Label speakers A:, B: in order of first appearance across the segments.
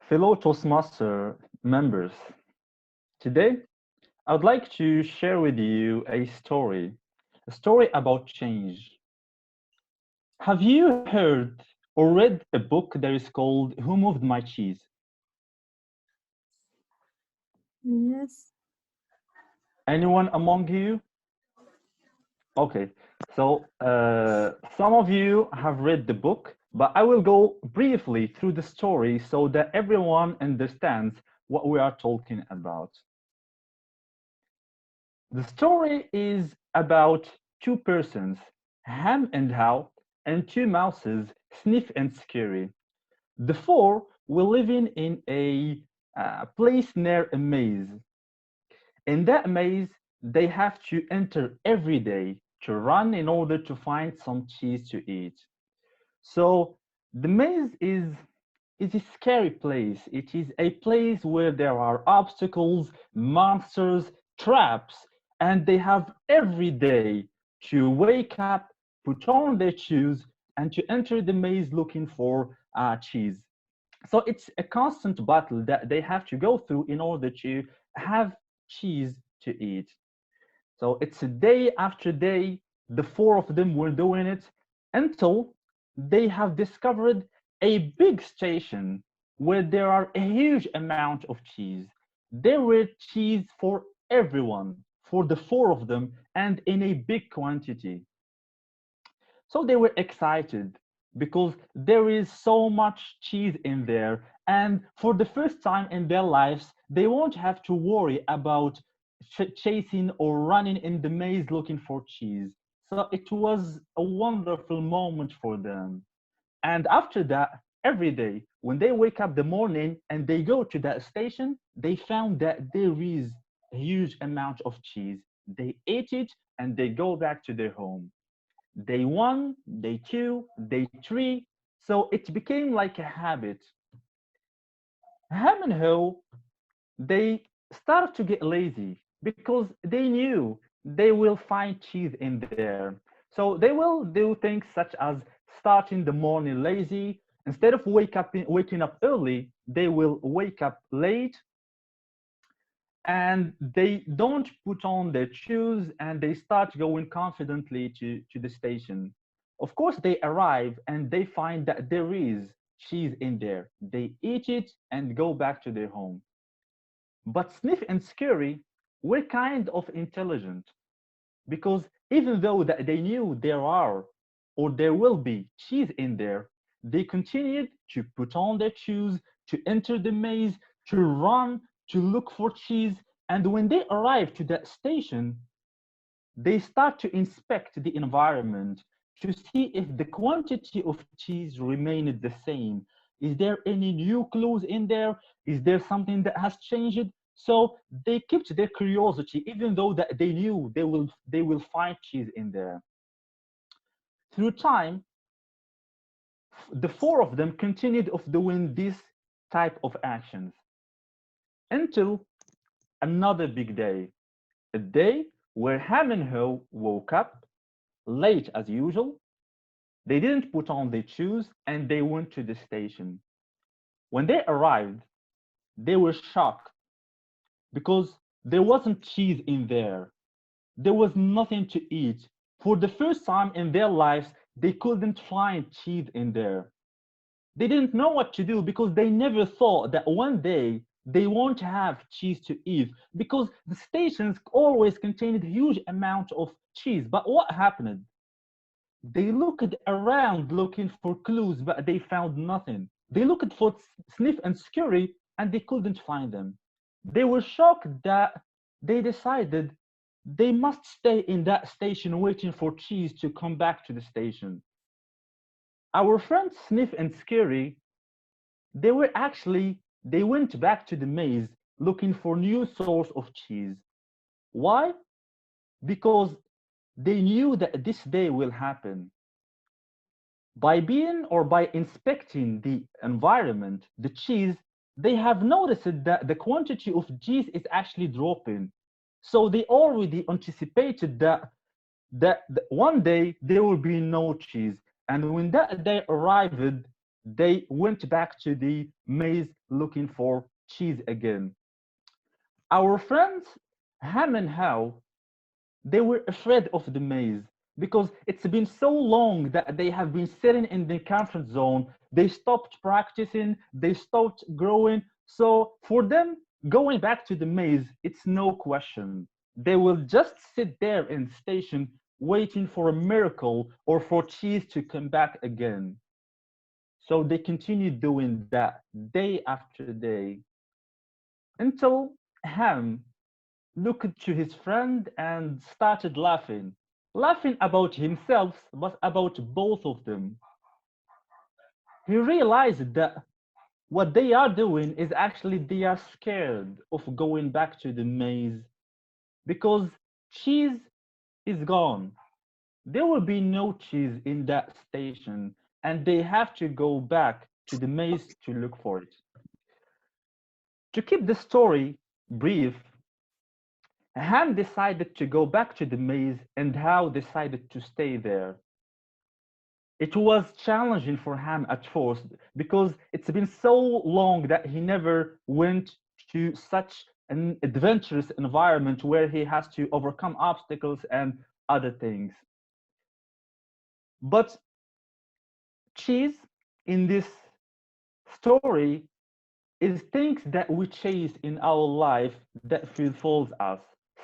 A: Fellow Toastmaster members, today I would like to share with you a story about change. Have you heard or read a book that is called Who Moved My Cheese?
B: Yes,
A: Anyone among you? Okay, so some of you have read the book, but I will go briefly through the story so that everyone understands what we are talking about. The story is about two persons, Ham and How, and two mouses, Sniff and Scary. The four were living in a place near a maze. In that maze, they have to enter every day to run in order to find some cheese to eat. So the maze is a scary place. It is a place where there are obstacles, monsters, traps, and they have every day to wake up, put on their shoes, and to enter the maze looking for cheese. So it's a constant battle that they have to go through in order to have cheese to eat. So it's a day after day, the four of them were doing it until they have discovered a big station where there are a huge amount of cheese. There were cheese for everyone, for the four of them, and in a big quantity. So they were excited because there is so much cheese in there. And for the first time in their lives, they won't have to worry about chasing or running in the maze looking for cheese. So it was a wonderful moment for them. And after that, every day, when they wake up the morning and they go to that station, they found that there is a huge amount of cheese. They ate it and they go back to their home. Day one, day two, day three. So it became like a habit. Ham and Ho, they started to get lazy because they knew they will find cheese in there. So they will do things such as starting the morning lazy. Instead of waking up early, they will wake up late and they don't put on their shoes and they start going confidently to the station. Of course, they arrive and they find that there is cheese in there. They eat it and go back to their home. But Sniff and Scurry were kind of intelligent because even though that they knew there are or there will be cheese in there, they continued to put on their shoes, to enter the maze, to run, to look for cheese. And when they arrive to that station, they start to inspect the environment to see if the quantity of cheese remained the same. Is there any new clues in there? Is there something that has changed? So they kept their curiosity, even though that they knew they will find cheese in there. Through time, the four of them continued of doing this type of actions until another big day, a day where Ham and Ho woke up late as usual. They didn't put on their shoes and they went to the station. When they arrived, they were shocked because there wasn't cheese in there. There was nothing to eat. For the first time in their lives, they couldn't find cheese in there. They didn't know what to do because they never thought that one day they won't have cheese to eat because the stations always contained huge amount of cheese. But what happened? They looked around looking for clues, but they found nothing. They looked for Sniff and Scurry, and they couldn't find them. They were shocked that they decided they must stay in that station waiting for cheese to come back to the station. Our friends Sniff and Scurry, they went back to the maze looking for new source of cheese. Why? Because they knew that this day will happen. By being or by inspecting the environment, the cheese, they have noticed that the quantity of cheese is actually dropping. So they already anticipated that one day there will be no cheese. And when that day arrived, they went back to the maze looking for cheese again. Our friends Ham and How, they were afraid of the maze because it's been so long that they have been sitting in the comfort zone. They stopped practicing, they stopped growing. So for them, going back to the maze, it's no question. They will just sit there in the station waiting for a miracle or for cheese to come back again. So they continued doing that day after day until Ham looked to his friend and started laughing. Laughing about himself, but about both of them. He realized that what they are doing is actually they are scared of going back to the maze because cheese is gone. There will be no cheese in that station, and they have to go back to the maze to look for it. To keep the story brief, Ham decided to go back to the maze and How decided to stay there. It was challenging for Ham at first because it's been so long that he never went to such an adventurous environment where he has to overcome obstacles and other things. But cheese in this story is things that we chase in our life that fulfills us,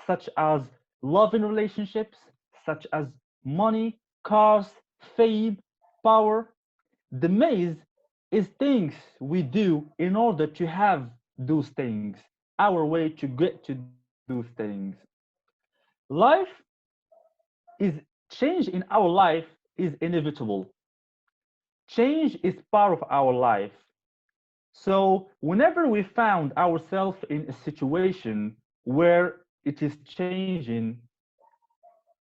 A: such as love in relationships, such as money, cars, fame, power. The maze is things we do in order to have those things, our way to get to those things. Life is change in our life is inevitable. Change is part of our life. So, whenever we found ourselves in a situation where it is changing,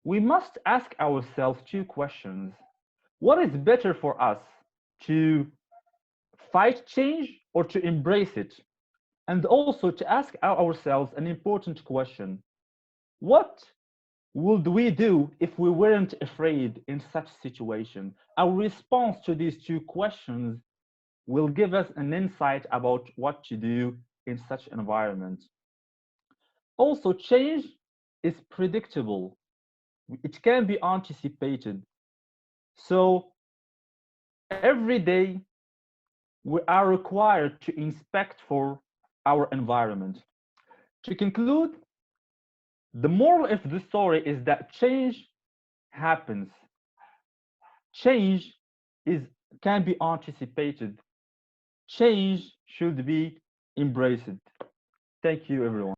A: we must ask ourselves two questions. What is better for us, to fight change or to embrace it? And also to ask ourselves an important question. What would we do if we weren't afraid in such situation? Our response to these two questions will give us an insight about what to do in such environment. Also, change is predictable. It can be anticipated. So every day we are required to inspect for our environment. To conclude, the moral of the story is that change happens. Change is can be anticipated. Change should be embraced. Thank you, everyone.